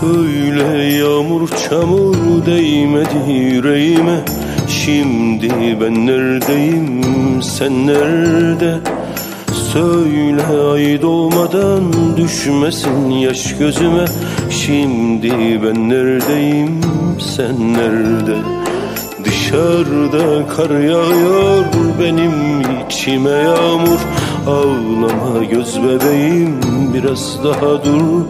Söyle yağmur çamur değmedi yüreğime. Şimdi ben neredeyim, sen nerede? Söyle ay doğmadan düşmesin yaş gözüme. Şimdi ben neredeyim, sen nerede? Dışarıda kar yağıyor, benim içime yağmur. Ağlama göz bebeğim, biraz daha dur.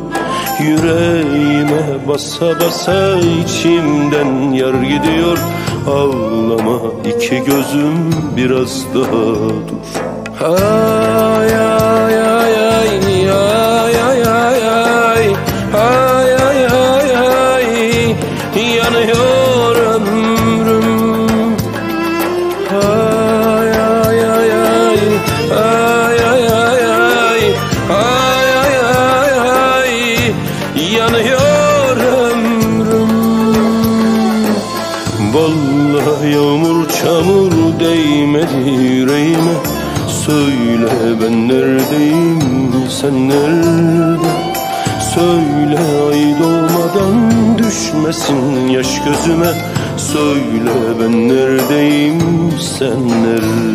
Yüreğime basa basa içimden yar gidiyor. Ağlama iki gözüm, biraz daha dur. Ay ay ay ay ay ay ay ay ay ay ay ay, yanıyor ömrüm. Ay ay ay ay ay ay ay ay ay ay ay, yanıyor ömrüm. Vallahi yağmur çamur değmedi yüreğime. Söyle ben neredeyim, sen nerede? Söyle ay doğmadan düşmesin yaş gözüme. Söyle ben neredeyim, sen nerede?